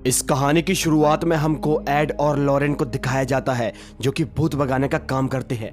इस कहानी की शुरुआत में हमको एड और लॉरेन को दिखाया जाता है जो कि भूत भगाने का काम करते हैं।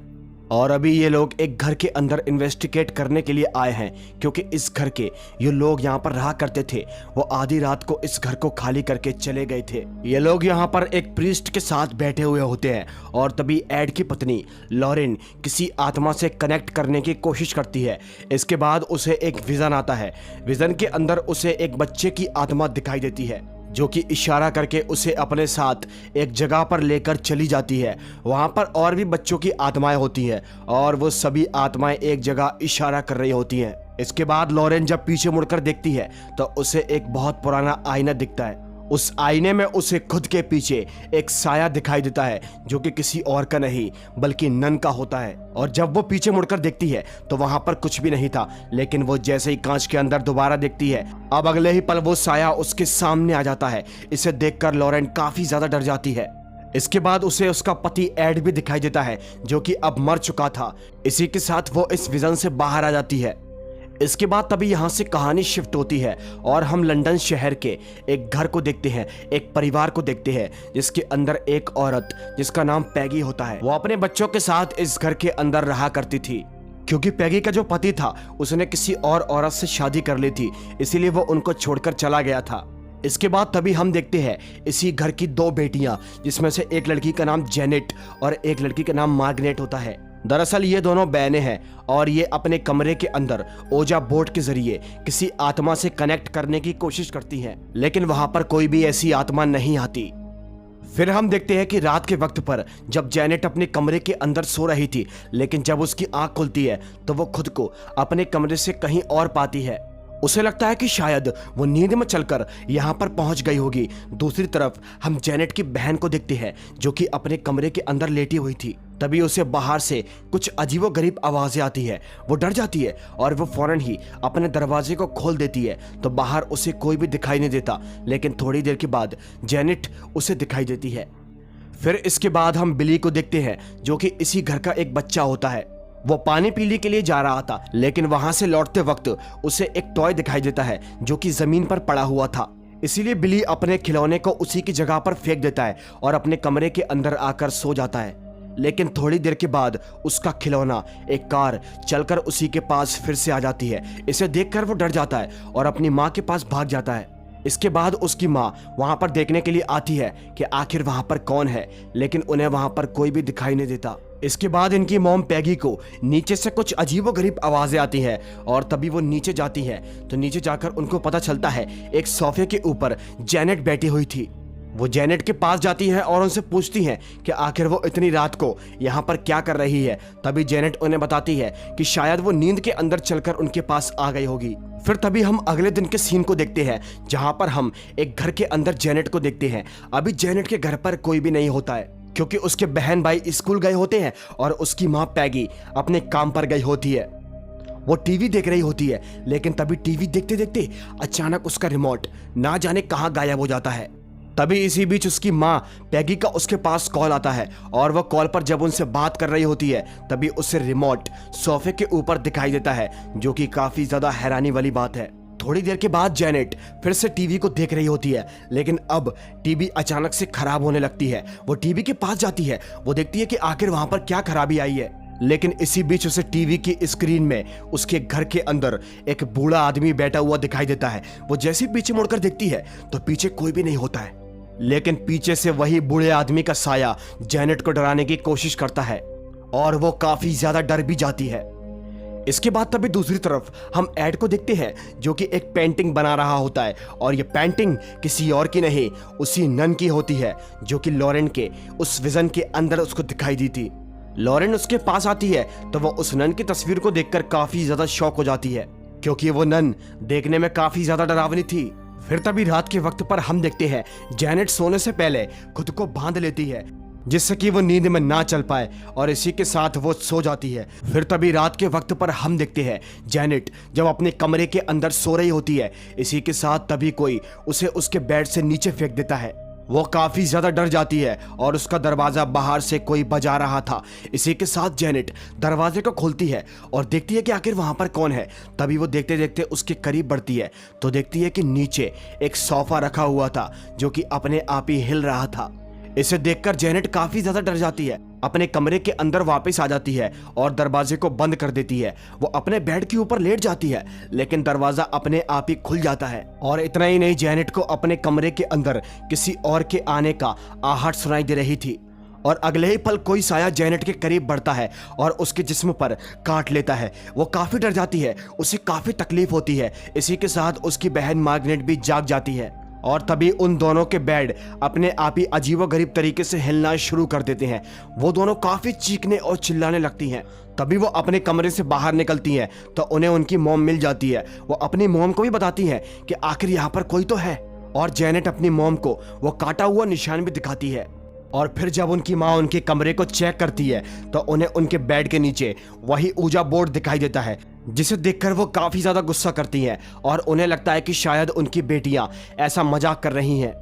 और अभी ये लोग एक घर के अंदर इन्वेस्टिगेट करने के लिए आए हैं क्योंकि इस घर के ये लोग यहाँ पर रहा करते थे वो आधी रात को इस घर को खाली करके चले गए थे। ये लोग यहाँ पर एक प्रीस्ट के साथ बैठे हुए होते हैं और तभी एड की पत्नी लॉरेन किसी आत्मा से कनेक्ट करने की कोशिश करती है। इसके बाद उसे एक विजन आता है। विजन के अंदर उसे एक बच्चे की आत्मा दिखाई देती है जो कि इशारा करके उसे अपने साथ एक जगह पर लेकर चली जाती है। वहाँ पर और भी बच्चों की आत्माएं होती हैं और वो सभी आत्माएं एक जगह इशारा कर रही होती हैं। इसके बाद लॉरेन जब पीछे मुड़कर देखती है तो उसे एक बहुत पुराना आईना दिखता है। उस आईने में उसे खुद के पीछे एक साया दिखाई देता है जो कि किसी और का नहीं बल्कि नन का होता है। और जब वो पीछे मुड़कर देखती है तो वहां पर कुछ भी नहीं था, लेकिन वो जैसे ही कांच के अंदर दोबारा देखती है अब अगले ही पल वो साया उसके सामने आ जाता है। इसे देखकर लॉरेन काफी ज्यादा डर जाती है। इसके बाद उसे उसका पति एड भी दिखाई देता है जो कि अब मर चुका था। इसी के साथ वो इस विजन से बाहर आ जाती है। इसके बाद तभी यहाँ से कहानी शिफ्ट होती है और हम लंदन शहर के एक घर को देखते हैं, एक परिवार को देखते हैं जिसके अंदर एक औरत जिसका नाम पैगी होता है वो अपने बच्चों के साथ इस घर के अंदर रहा करती थी। क्योंकि पैगी का जो पति था उसने किसी और औरत से शादी कर ली थी, इसीलिए वो उनको छोड़कर चला गया था। इसके बाद तभी हम देखते हैं इसी घर की दो बेटियां जिसमें से एक लड़की का नाम जेनेट और एक लड़की का नाम मार्गरेट होता है। दरअसल ये दोनों बहनें हैं और ये अपने कमरे के अंदर ओजा बोर्ड के जरिए किसी आत्मा से कनेक्ट करने की कोशिश करती हैं, लेकिन वहां पर कोई भी ऐसी आत्मा नहीं आती। फिर हम देखते हैं कि रात के वक्त पर जब जेनेट अपने कमरे के अंदर सो रही थी, लेकिन जब उसकी आंख खुलती है तो वो खुद को अपने कमरे से कहीं और पाती है। उसे लगता है कि शायद वो नींद में चलकर यहाँ पर पहुंच गई होगी। दूसरी तरफ हम जेनेट की बहन को देखते हैं जो कि अपने कमरे के अंदर लेटी हुई थी। तभी उसे बाहर से कुछ अजीबोगरीब आवाजें आती है। वो डर जाती है और वो फौरन ही अपने दरवाजे को खोल देती है तो बाहर उसे कोई भी दिखाई नहीं देता, लेकिन थोड़ी देर के बाद जेनेट उसे दिखाई देती है। फिर इसके बाद हम बिली को देखते हैं जो कि इसी घर का एक बच्चा होता है। वो पानी पीने के लिए जा रहा था, लेकिन वहां से लौटते वक्त उसे एक टॉय दिखाई देता है जो कि जमीन पर पड़ा हुआ था। इसीलिए बिली अपने खिलौने को उसी की जगह पर फेंक देता है और अपने कमरे के अंदर आकर सो जाता है। लेकिन थोड़ी देर के बाद उसका खिलौना एक कार चलकर उसी के पास फिर से आ जाती है। इसे देखकर वो डर जाता है और अपनी माँ के पास भाग जाता है। इसके बाद उसकी माँ वहां पर देखने के लिए आती है कि आखिर वहां पर कौन है, लेकिन उन्हें वहां पर कोई भी दिखाई नहीं देता। इसके बाद इनकी मॉम पैगी को नीचे से कुछ अजीबोगरीब आवाजें आती हैं और तभी वो नीचे जाती है तो नीचे जाकर उनको पता चलता है एक सोफे के ऊपर जेनेट बैठी हुई थी। वो जेनेट के पास जाती है और उनसे पूछती हैं कि आखिर वो इतनी रात को यहाँ पर क्या कर रही है। तभी जेनेट उन्हें बताती है कि शायद वो नींद के अंदर चलकर उनके पास आ गई होगी। फिर तभी हम अगले दिन के सीन को देखते हैं जहाँ पर हम एक घर के अंदर जेनेट को देखते हैं। अभी जेनेट के घर पर कोई भी नहीं होता है क्योंकि उसके बहन भाई स्कूल गए होते हैं और उसकी माँ पैगी अपने काम पर गई होती है। वो टीवी देख रही होती है, लेकिन तभी टीवी देखते देखते अचानक उसका रिमोट ना जाने कहाँ गायब हो जाता है। तभी इसी बीच उसकी माँ पैगी का उसके पास कॉल आता है और वो कॉल पर जब उनसे बात कर रही होती है तभी उसे रिमोट सोफे के ऊपर दिखाई देता है जो कि काफी ज्यादा हैरानी वाली बात है। थोड़ी देर के बाद जेनेट फिर से टीवी को देख रही होती है, लेकिन अब टीवी अचानक से खराब होने लगती है। वो टीवी के पास जाती है, वो देखती है कि आखिर वहां पर क्या खराबी आई है। लेकिन इसी बीच उसे टीवी की स्क्रीन में उसके घर के अंदर एक बूढ़ा आदमी बैठा हुआ दिखाई देता है। वो जैसे पीछे मुड़कर देखती है तो पीछे कोई भी नहीं होता है, लेकिन पीछे से वही बूढ़े आदमी का साया जेनेट को डराने की कोशिश करता है और वो काफी ज्यादा डर भी जाती है। इसके बाद तभी दूसरी तरफ हम एड को देखते हैं जो कि एक पेंटिंग बना रहा होता है और ये पेंटिंग किसी और की नहीं उसी नन की होती है जो कि लॉरेन के उस विजन के अंदर उसको दिखाई दी थी। लॉरेन उसके पास आती है तो वो उस नन की तस्वीर को देखकर काफी ज्यादा शॉक हो जाती है क्योंकि वो नन देखने में काफी ज्यादा डरावनी थी। फिर तभी रात के वक्त पर हम देखते हैं जेनेट सोने से पहले खुद को बांध लेती है जिससे कि वो नींद में ना चल पाए और इसी के साथ वो सो जाती है। फिर तभी रात के वक्त पर हम देखते हैं जेनेट जब अपने कमरे के अंदर सो रही होती है, इसी के साथ तभी कोई उसे उसके बेड से नीचे फेंक देता है वो काफी ज्यादा डर जाती है और उसका दरवाजा बाहर से कोई बजा रहा था। इसी के साथ जेनेट दरवाजे को खोलती है और देखती है कि आखिर वहां पर कौन है। तभी वो देखते देखते उसके करीब बढ़ती है तो देखती है कि नीचे एक सोफा रखा हुआ था जो कि अपने आप ही हिल रहा था। इसे देखकर जेनेट काफी ज्यादा डर जाती है, अपने कमरे के अंदर वापस आ जाती है और दरवाजे को बंद कर देती है। वो अपने बेड के ऊपर लेट जाती है लेकिन दरवाजा अपने आप ही खुल जाता है। और इतना ही नहीं, जेनेट को अपने कमरे के अंदर किसी और के आने का आहट सुनाई दे रही थी और अगले ही पल कोई साया जेनेट के करीब बढ़ता है और उसके जिस्म पर काट लेता है। वो काफी डर जाती है, उसे काफी तकलीफ होती है। इसी के साथ उसकी बहन मार्गरेट भी जाग जाती है और तभी उन दोनों के बेड अपने आप ही अजीबोगरीब तरीके से हिलना शुरू कर देते हैं। वो दोनों काफी चीखने और चिल्लाने लगती हैं। तभी वो अपने कमरे से बाहर निकलती हैं तो उन्हें उनकी मॉम मिल जाती है। वो अपनी मॉम को भी बताती हैं कि आखिर यहाँ पर कोई तो है और जेनेट अपनी मॉम को वो काटा हुआ निशान भी दिखाती है। और फिर जब उनकी माँ उनके कमरे को चेक करती है तो उन्हें उनके बेड के नीचे वही ऊजा बोर्ड दिखाई देता है, जिसे देखकर वो काफी ज्यादा गुस्सा करती हैं और उन्हें लगता है कि शायद उनकी बेटियां ऐसा मजाक कर रही हैं।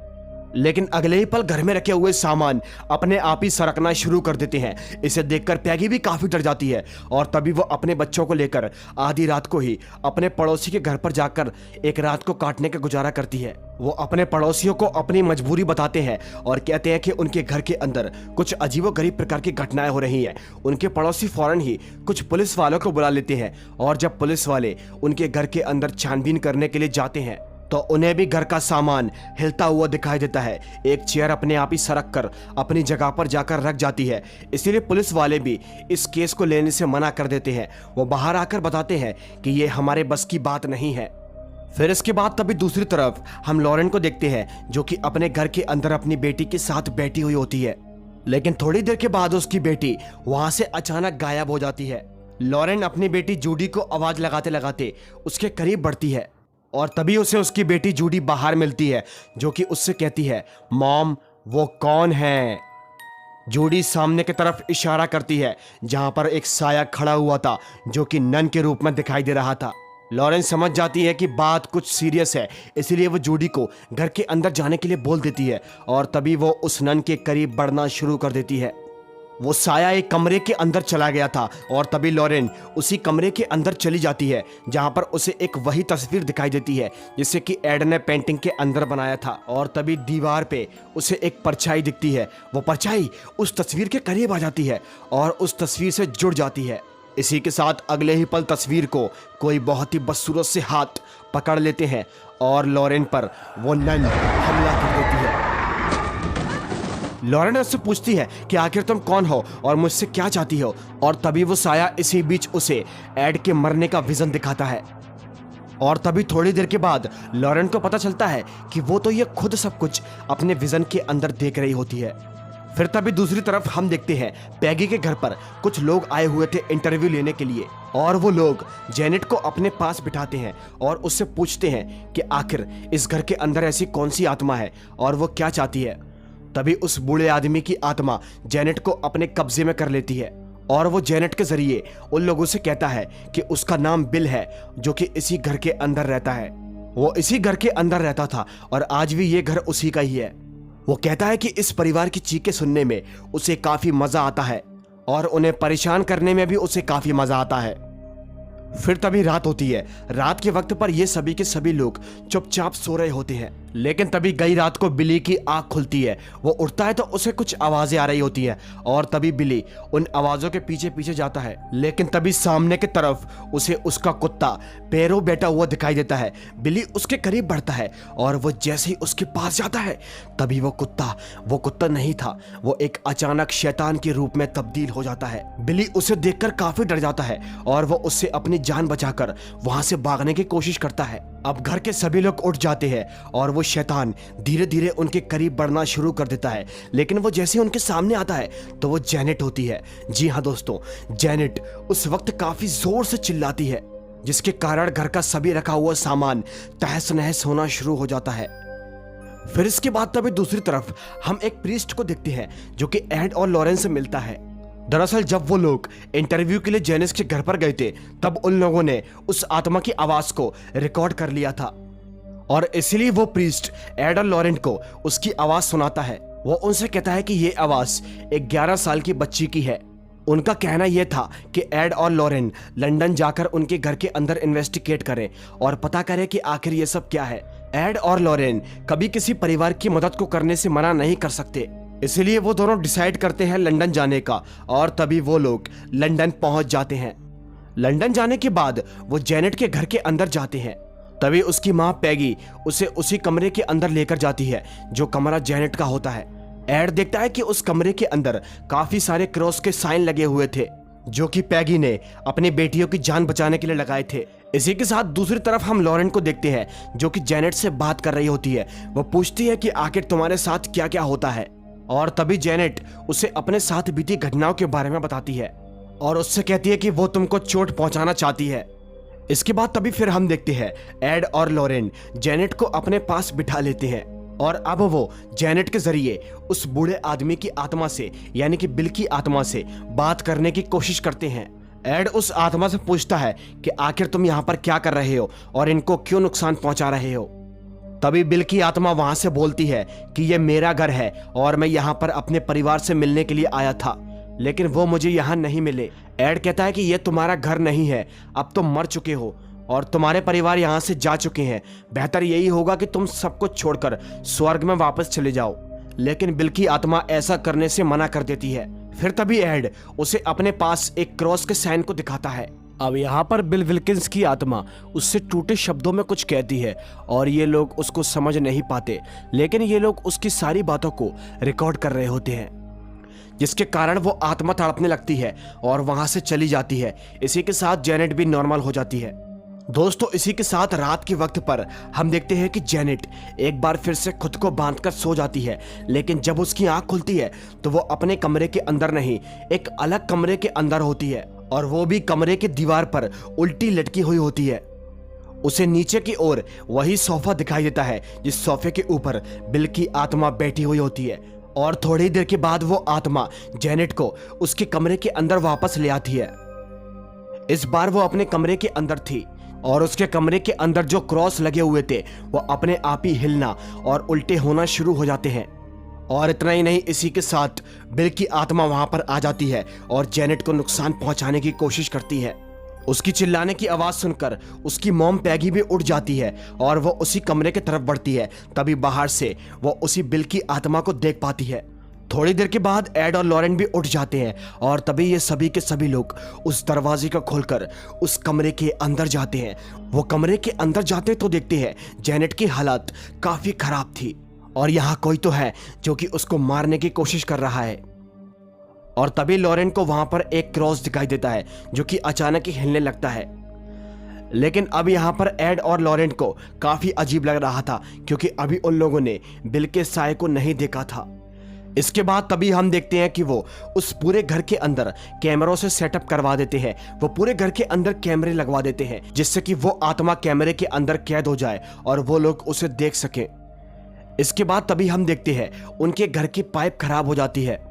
लेकिन अगले ही पल घर में रखे हुए सामान अपने आप ही सरकना शुरू कर देते हैं। इसे देखकर पैगी भी काफी डर जाती है और तभी वो अपने बच्चों को लेकर आधी रात को ही अपने पड़ोसी के घर पर जाकर एक रात को काटने का गुजारा करती है। वो अपने पड़ोसियों को अपनी मजबूरी बताते हैं और कहते हैं कि उनके घर के अंदर कुछ अजीबोगरीब प्रकार की घटनाएं हो रही हैं। उनके पड़ोसी फौरन ही कुछ पुलिस वालों को बुला लेते हैं और जब पुलिस वाले उनके घर के अंदर छानबीन करने के लिए जाते हैं तो उन्हें भी घर का सामान हिलता हुआ दिखाई देता है। एक चेयर अपने आप ही सरक कर अपनी जगह पर जाकर रख जाती है। इसीलिए पुलिस वाले भी इस केस को लेने से मना कर देते हैं। वो बाहर आकर बताते हैं कि ये हमारे बस की बात नहीं है। फिर इसके बाद तभी दूसरी तरफ हम लॉरेन को देखते हैं जो कि अपने घर के अंदर अपनी बेटी के साथ बैठी हुई होती है। लेकिन थोड़ी देर के बाद उसकी बेटी वहां से अचानक गायब हो जाती है। लॉरेन अपनी बेटी जूडी को आवाज लगाते लगाते उसके करीब बढ़ती है और तभी उसे उसकी बेटी जूडी बाहर मिलती है जो कि उससे कहती है, मॉम वो कौन है? जूडी सामने की तरफ इशारा करती है जहां पर एक साया खड़ा हुआ था जो कि नन के रूप में दिखाई दे रहा था। लॉरेन समझ जाती है कि बात कुछ सीरियस है, इसलिए वो जूडी को घर के अंदर जाने के लिए बोल देती है और तभी वो उस नन के करीब बढ़ना शुरू कर देती है। वो साया एक कमरे के अंदर चला गया था और तभी लॉरेन उसी कमरे के अंदर चली जाती है जहां पर उसे एक वही तस्वीर दिखाई देती है जिसे कि एड ने पेंटिंग के अंदर बनाया था। और तभी दीवार पे उसे एक परछाई दिखती है। वो परछाई उस तस्वीर के करीब आ जाती है और उस तस्वीर से जुड़ जाती है। इसी के साथ अगले ही पल तस्वीर को कोई बहुत ही बदसूरत से हाथ पकड़ लेते हैं और लॉरेन पर वो नन हमला कर देती है। लॉरेन उससे पूछती है कि आखिर तुम कौन हो और मुझसे क्या चाहती हो। और तभी वो साया इसी बीच उसे एड के मरने का विजन दिखाता है। और तभी थोड़ी देर के बाद लॉरेन को पता चलता है कि वो तो ये खुद सब कुछ अपने विजन के अंदर देख रही होती है। फिर तभी दूसरी तरफ हम देखते हैं पैगी के घर पर कुछ लोग आए हुए थे इंटरव्यू लेने के लिए और वो लोग जेनेट को अपने पास बिठाते हैं और उससे पूछते हैं कि आखिर इस घर के अंदर ऐसी कौन सी आत्मा है और वो क्या चाहती है। तभी उस बूढ़े आदमी की आत्मा जेनेट को अपने कब्जे में कर लेती है और वो जेनेट के जरिए उन लोगों से कहता है कि उसका नाम बिल है जो कि इसी घर के अंदर रहता है। वो इसी घर के अंदर रहता था और आज भी ये घर उसी का ही है। वो कहता है कि इस परिवार की चीखें सुनने में उसे काफी मजा आता है और उन्हें परेशान करने में भी उसे काफी मजा आता है। फिर तभी रात होती है। रात के वक्त पर ये सभी के सभी लोग चुपचाप सो रहे होते हैं। लेकिन तभी गई रात को बिली की आंख खुलती है। वो उठता है तो उसे कुछ आवाजें आ रही होती है और तभी बिली उन आवाजों के पीछे पीछे जाता है। लेकिन तभी सामने की तरफ उसे उसका कुत्ता पैरो बैठा हुआ दिखाई देता है। बिली उसके करीब बढ़ता है और वो जैसे ही उसके पास जाता है तभी वो कुत्ता नहीं था, वो एक अचानक शैतान के रूप में तब्दील हो जाता है। बिली उसे देखकर काफी डर जाता है और वो उससे अपनी जान बचाकर वहां से भागने की कोशिश करता है। अब घर के सभी लोग उठ जाते हैं और वो शैतान धीरे धीरे उनके करीब बढ़ना शुरू कर देता है। लेकिन वो जैसे उनके सामने आता है तो वो जेनेट होती है। जी हाँ दोस्तों, जेनेट उस वक्त काफी जोर से चिल्लाती है जिसके कारण घर का सभी रखा हुआ सामान तहस नहस होना शुरू हो जाता है। फिर इसके बाद तभी दूसरी तरफ हम एक प्रीस्ट को देखते हैं जो कि एड और लॉरेन से मिलता है। दरअसल जब वो लोग इंटरव्यू के लिए जेनिस के घर पर गए थे तब उन लोगों ने उस आत्मा की आवाज को रिकॉर्ड कर लिया था और इसीलिए वो प्रीस्ट एड और लॉरेन को उसकी आवाज सुनाता है। वो उनसे कहता है कि ये आवाज एक 11 साल की बच्ची की है। उनका कहना यह था कि एड और लॉरेन लंदन जाकर उनके घर के अंदर इन्वेस्टिगेट करें और पता करें कि आखिर ये सब क्या है। एड और लॉरेन कभी किसी परिवार की मदद को करने से मना नहीं कर सकते, इसलिए वो दोनों डिसाइड करते हैं लंदन जाने का। और तभी वो लोग लंदन पहुंच जाते हैं। लंदन जाने के बाद वो जेनेट के घर के अंदर जाते हैं। तभी उसकी माँ पैगी उसे उसी कमरे के अंदर लेकर जाती है जो कमरा जेनेट का होता है। एड देखता है कि उस कमरे के अंदर काफी सारे क्रॉस के साइन लगे हुए थे जो कि पैगी ने अपनी बेटियों की जान बचाने के लिए लगाए थे। इसी के साथ दूसरी तरफ हम लॉरेन को देखते हैं जो कि जेनेट से बात कर रही होती है। वो पूछती है कि आखिर तुम्हारे साथ क्या क्या होता है, और तभी जेनेट उसे अपने साथ बीती घटनाओं के बारे में बताती है और उससे कहती है कि वो तुमको चोट पहुंचाना चाहती है। इसके बाद तभी फिर हम देखते हैं एड और लॉरेन जेनेट को अपने पास बिठा लेते हैं और अब वो जेनेट के जरिए उस बूढ़े आदमी की आत्मा से यानी कि बिल की आत्मा से बात करने की कोशिश करते हैं। एड उस आत्मा से पूछता है कि आखिर तुम यहाँ पर क्या कर रहे हो और इनको क्यों नुकसान पहुंचा रहे हो। तभी बिल की आत्मा वहां से बोलती है कि ये मेरा घर है और मैं यहाँ पर अपने परिवार से मिलने के लिए आया था, लेकिन वो मुझे यहाँ नहीं मिले। एड कहता है कि ये तुम्हारा घर नहीं है, अब तुम मर चुके हो और तुम्हारे परिवार यहाँ से जा चुके हैं। बेहतर यही होगा कि तुम सब कुछ छोड़कर स्वर्ग में वापस चले जाओ। लेकिन बिल की आत्मा ऐसा करने से मना कर देती है। फिर तभी एड उसे अपने पास एक क्रॉस के साइन को दिखाता है। अब यहाँ पर बिल विल्किंस की आत्मा उससे टूटे शब्दों में कुछ कहती है और ये लोग उसको समझ नहीं पाते, लेकिन ये लोग उसकी सारी बातों को रिकॉर्ड कर रहे होते हैं, जिसके कारण वो आत्मा तड़पने लगती है और वहां से चली जाती है। इसी के साथ जेनेट भी नॉर्मल हो जाती है। दोस्तों, इसी के साथ रात के वक्त पर हम देखते हैं कि जेनेट एक बार फिर से खुद को बांधकर सो जाती है, लेकिन जब उसकी आंख खुलती है तो वो अपने कमरे के अंदर नहीं, एक अलग कमरे के अंदर होती है और वो भी कमरे के दीवार पर उल्टी लटकी हुई होती है। उसे नीचे की ओर वही सोफा दिखाई देता है जिस सोफे के ऊपर बिल की आत्मा बैठी हुई होती है। और थोड़ी देर के बाद वो आत्मा जेनेट को उसके कमरे के अंदर वापस ले आती है। इस बार वो अपने कमरे के अंदर थी और उसके कमरे के अंदर जो क्रॉस लगे हुए थे वो अपने आप ही हिलना और उल्टे होना शुरू हो जाते हैं। और इतना ही नहीं, इसी के साथ बिल की आत्मा वहां पर आ जाती है और जेनेट को नुकसान पहुंचाने की कोशिश करती है। उसकी चिल्लाने की आवाज सुनकर उसकी मॉम पैगी भी उठ जाती है और वो उसी कमरे की तरफ बढ़ती है। तभी बाहर से वो उसी बिल की आत्मा को देख पाती है। थोड़ी देर के बाद एड और लॉरेन भी उठ जाते हैं और तभी ये सभी के सभी लोग उस दरवाजे को खोलकर उस कमरे के अंदर जाते हैं। वो कमरे के अंदर जाते तो देखते हैं जेनेट की हालत काफी खराब थी और यहाँ कोई तो है जो कि उसको मारने की कोशिश कर रहा है। और तभी लॉरेन को वहां पर एक क्रॉस दिखाई देता है जो कि अचानक ही हिलने लगता है। लेकिन अब यहाँ पर एड और लॉरेन को काफी अजीब लग रहा था क्योंकि अभी उन लोगों ने बिल के साए को नहीं देखा था। इसके बाद तभी हम देखते हैं कि वो उस पूरे घर के अंदर कैमरों से सेटअप करवा देते हैं। वो पूरे घर के अंदर कैमरे लगवा देते हैं जिससे कि वो आत्मा कैमरे के अंदर कैद हो जाए और वो लोग उसे देख सकें। इसके बाद तभी हम देखते हैं उनके घर की पाइप खराब हो जाती है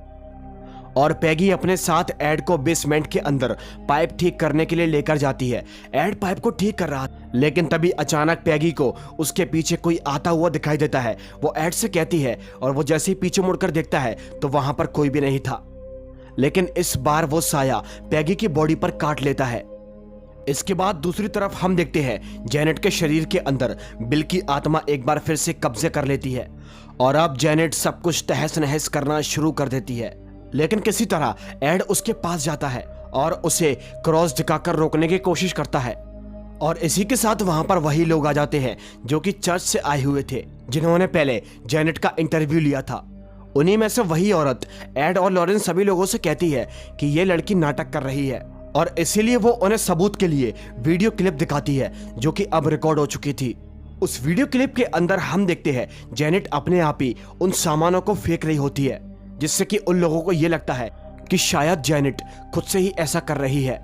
और पैगी अपने साथ एड को बेसमेंट के अंदर पाइप ठीक करने के लिए लेकर जाती है। एड पाइप को ठीक कर रहा था, लेकिन तभी अचानक पैगी को उसके पीछे कोई आता हुआ दिखाई देता है। वो एड से कहती है और वो जैसे ही पीछे मुड़कर देखता है तो वहां पर कोई भी नहीं था, लेकिन इस बार वो साया पैगी की बॉडी पर काट लेता है। इसके बाद दूसरी तरफ हम देखते हैं जेनेट के शरीर के अंदर बिल की आत्मा एक बार फिर से कब्जे कर लेती है और अब जेनेट सब कुछ तहस नहस करना शुरू कर देती है। लेकिन किसी तरह एड उसके पास जाता है और उसे क्रॉस दिखाकर रोकने की कोशिश करता है। और इसी के साथ वहां पर वही लोग आ जाते हैं जो कि चर्च से आए हुए थे, जिन्होंने पहले जेनेट का इंटरव्यू लिया था। उन्हीं में से वही औरत एड और लॉरेन सभी लोगों से कहती है कि ये लड़की नाटक कर रही है और इसीलिए वो उन्हें सबूत के लिए वीडियो क्लिप दिखाती है जो कि अब रिकॉर्ड हो चुकी थी। उस वीडियो क्लिप के अंदर हम देखते हैं जेनेट अपने आप ही उन सामानों को फेंक रही होती है, जिससे कि उन लोगों को यह लगता है कि शायद जेनेट खुद से ही ऐसा कर रही है।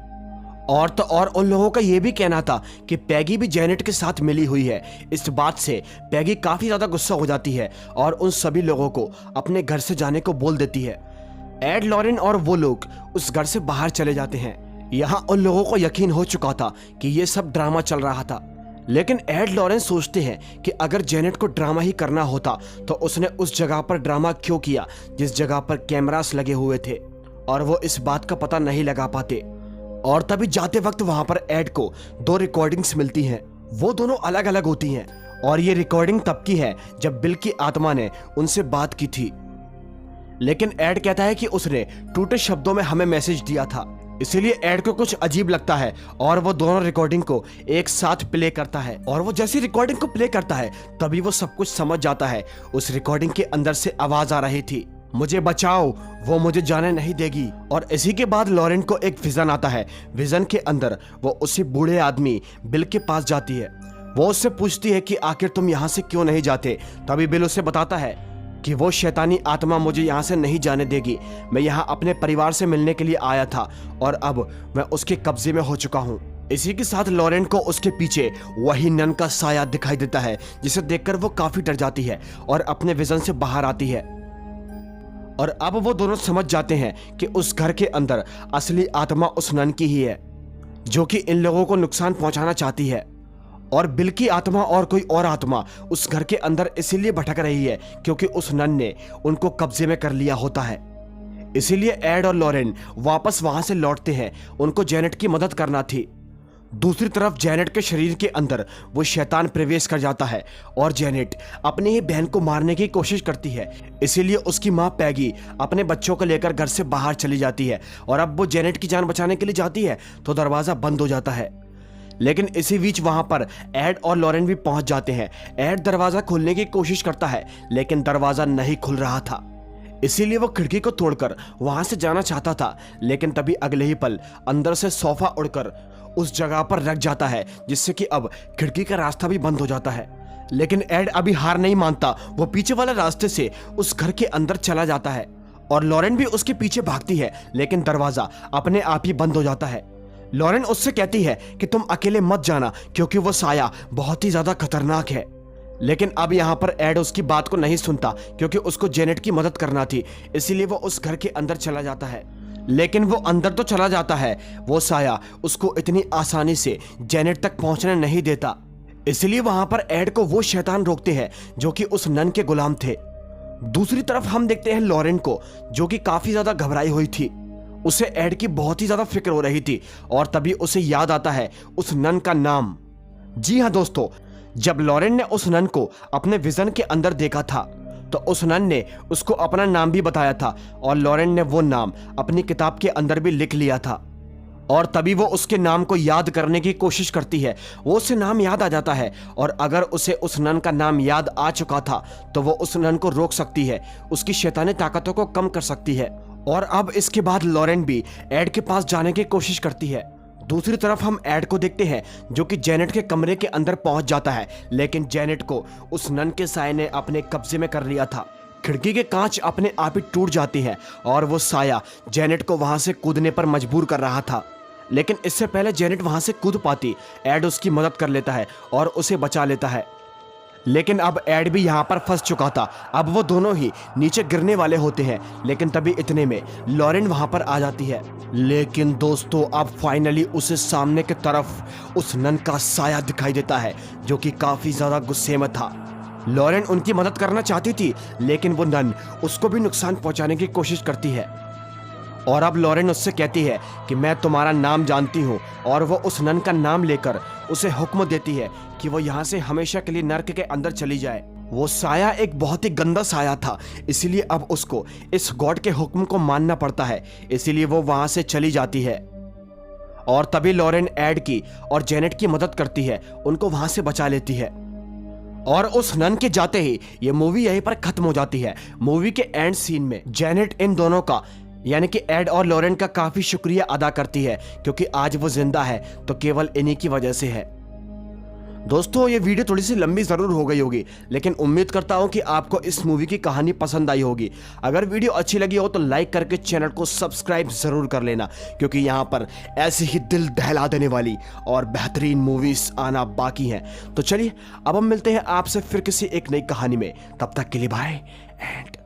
और तो और उन लोगों का यह भी कहना था कि पैगी भी जेनेट के साथ मिली हुई है। इस बात से पैगी काफी ज्यादा गुस्सा हो जाती है और उन सभी लोगों को अपने घर से जाने को बोल देती है। एड, लॉरेन और वो लोग उस घर से बाहर चले जाते हैं। यहाँ उन लोगों को यकीन हो चुका था कि ये सब ड्रामा चल रहा था, लेकिन एड लॉरेंस सोचते हैं कि अगर जेनेट को ड्रामा ही करना होता तो उसने उस जगह पर ड्रामा क्यों किया जिस जगह पर कैमरास लगे हुए थे, और वो इस बात का पता नहीं लगा पाते। और तभी जाते वक्त वहां पर एड को 2 रिकॉर्डिंग्स मिलती हैं। वो दोनों अलग अलग होती हैं और ये रिकॉर्डिंग तब की है जब बिल की आत्मा ने उनसे बात की थी। लेकिन एड कहता है कि उसने टूटे शब्दों में हमें मैसेज दिया था, इसीलिए एड को कुछ अजीब लगता है और वो दोनों रिकॉर्डिंग को एक साथ प्ले करता है। और वो जैसी रिकॉर्डिंग को प्ले करता है तभी वो सब कुछ समझ जाता है। उस रिकॉर्डिंग के अंदर से आवाज आ रही थी, मुझे बचाओ, वो मुझे जाने नहीं देगी। और इसी के बाद लॉरेन को एक विजन आता है। विजन के अंदर वो उसी बूढ़े आदमी बिल के पास जाती है। वो उससे पूछती है कि आखिर तुम यहाँ से क्यों नहीं जाते। तभी बिल उसे बताता है कि वो शैतानी आत्मा मुझे यहाँ से नहीं जाने देगी। मैं यहाँ अपने परिवार से मिलने के लिए आया था और अब मैं उसके कब्जे में हो चुका हूँ। इसी के साथ लॉरेन को उसके पीछे वही नन का साया दिखाई देता है, जिसे देखकर वो काफी डर जाती है और अपने विजन से बाहर आती है। और अब वो दोनों समझ जाते हैं कि उस घर के अंदर असली आत्मा उस नन की ही है, जो कि इन लोगों को नुकसान पहुंचाना चाहती है। और बिल की आत्मा और कोई और आत्मा उस घर के अंदर इसीलिए भटक रही है क्योंकि उस नन ने उनको कब्जे में कर लिया होता है। इसीलिए एड और लॉरेन वापस वहां से लौटते हैं। उनको जेनेट की मदद करना थी। दूसरी तरफ जेनेट के शरीर के अंदर वो शैतान प्रवेश कर जाता है और जेनेट अपनी ही बहन को मारने की कोशिश करती है। इसीलिए उसकी माँ पैगी अपने बच्चों को लेकर घर से बाहर चली जाती है और अब वो जेनेट की जान बचाने के लिए जाती है तो दरवाजा बंद हो जाता है। लेकिन इसी बीच वहां पर एड और लॉरेन भी पहुंच जाते हैं। एड दरवाजा खोलने की कोशिश करता है लेकिन दरवाजा नहीं खुल रहा था, इसीलिए वो खिड़की को तोड़कर वहां से जाना चाहता था। लेकिन तभी अगले ही पल अंदर से सोफा उड़कर उस जगह पर रख जाता है, जिससे कि अब खिड़की का रास्ता भी बंद हो जाता है। लेकिन एड अभी हार नहीं मानता। वो पीछे वाले रास्ते से उस घर के अंदर चला जाता है और लॉरेन भी उसके पीछे भागती है, लेकिन दरवाजा अपने आप ही बंद हो जाता है। लॉरेन उससे कहती है कि तुम अकेले मत जाना क्योंकि वो साया बहुत ही ज्यादा खतरनाक है। लेकिन अब यहाँ पर एड उसकी बात को नहीं सुनता क्योंकि उसको जेनेट की मदद करना थी, इसीलिए वो उस घर के अंदर चला जाता है। लेकिन वो अंदर तो चला जाता है, वो साया उसको इतनी आसानी से जेनेट तक पहुंचने नहीं देता। इसलिए वहां पर एड को वो शैतान रोकते हैं जो कि उस नन के गुलाम थे। दूसरी तरफ हम देखते हैं लॉरेन को, जो कि काफी ज्यादा घबराई हुई थी। उसे एड की बहुत ही ज्यादा फिक्र हो रही थी और तभी उसे याद आता है उस नन का नाम। जी हाँ दोस्तों, जब लॉरेन ने उस नन को अपने विजन के अंदर देखा था तो उस नन ने उसको अपना नाम भी बताया था और लॉरेन ने वो नाम अपनी किताब के अंदर भी लिख लिया था। और तभी वो उसके नाम को याद करने की कोशिश करती है। वो उसे नाम याद आ जाता है और अगर उसे उस नन का नाम याद आ चुका था तो वो उस नन को रोक सकती है, उसकी शैतानी ताकतों को कम कर सकती है। और अब इसके बाद लॉरेन भी एड के पास जाने की कोशिश करती है। दूसरी तरफ हम एड को देखते हैं जो कि जेनेट के कमरे के अंदर पहुंच जाता है, लेकिन जेनेट को उस नन के साये ने अपने कब्जे में कर लिया था। खिड़की के कांच अपने आप ही टूट जाती है और वो साया जेनेट को वहां से कूदने पर मजबूर कर रहा था। लेकिन इससे पहले जेनेट वहां से कूद पाती, एड उसकी मदद कर लेता है और उसे बचा लेता है। लेकिन अब एड भी यहाँ पर फंस चुका था। अब वो दोनों ही नीचे गिरने वाले होते हैं, लेकिन तभी इतने में लॉरेन वहां पर आ जाती है। लेकिन दोस्तों अब फाइनली उसे सामने की तरफ उस नन का साया दिखाई देता है जो कि काफी ज्यादा गुस्से में था। लॉरेन उनकी मदद करना चाहती थी लेकिन वो नन उसको भी नुकसान पहुंचाने की कोशिश करती है। और अब लॉरेन उससे कहती है कि मैं तुम्हारा नाम जानती हूँ, और वो उस नन का नाम लेकर उसे हुक्म देती है कि वो यहाँ से हमेशा के लिए नर्क के अंदर चली जाए। वो साया एक बहुत ही गंदा साया था, इसीलिए अब उसको इस गॉड के हुक्म को मानना पड़ता है, इसीलिए वो वहां से चली जाती है। और तभी लॉरेन एड की और जेनेट की मदद करती है, उनको वहां से बचा लेती है। और उस नन के जाते ही ये मूवी यहीं पर खत्म हो जाती है। मूवी के एंड सीन में जेनेट इन दोनों का यानी कि एड और लॉरेन का काफी शुक्रिया अदा करती है क्योंकि आज वो जिंदा है तो केवल इन्हीं की वजह से है। दोस्तों ये वीडियो थोड़ी सी लंबी जरूर हो गई होगी, लेकिन उम्मीद करता हूं कि आपको इस मूवी की कहानी पसंद आई होगी। अगर वीडियो अच्छी लगी हो तो लाइक करके चैनल को सब्सक्राइब जरूर कर लेना, क्योंकि यहाँ पर ऐसी ही दिल दहला देने वाली और बेहतरीन मूवीज आना बाकी हैं। तो चलिए अब हम मिलते हैं आपसे फिर किसी एक नई कहानी में, तब तक के लिए बाय एंड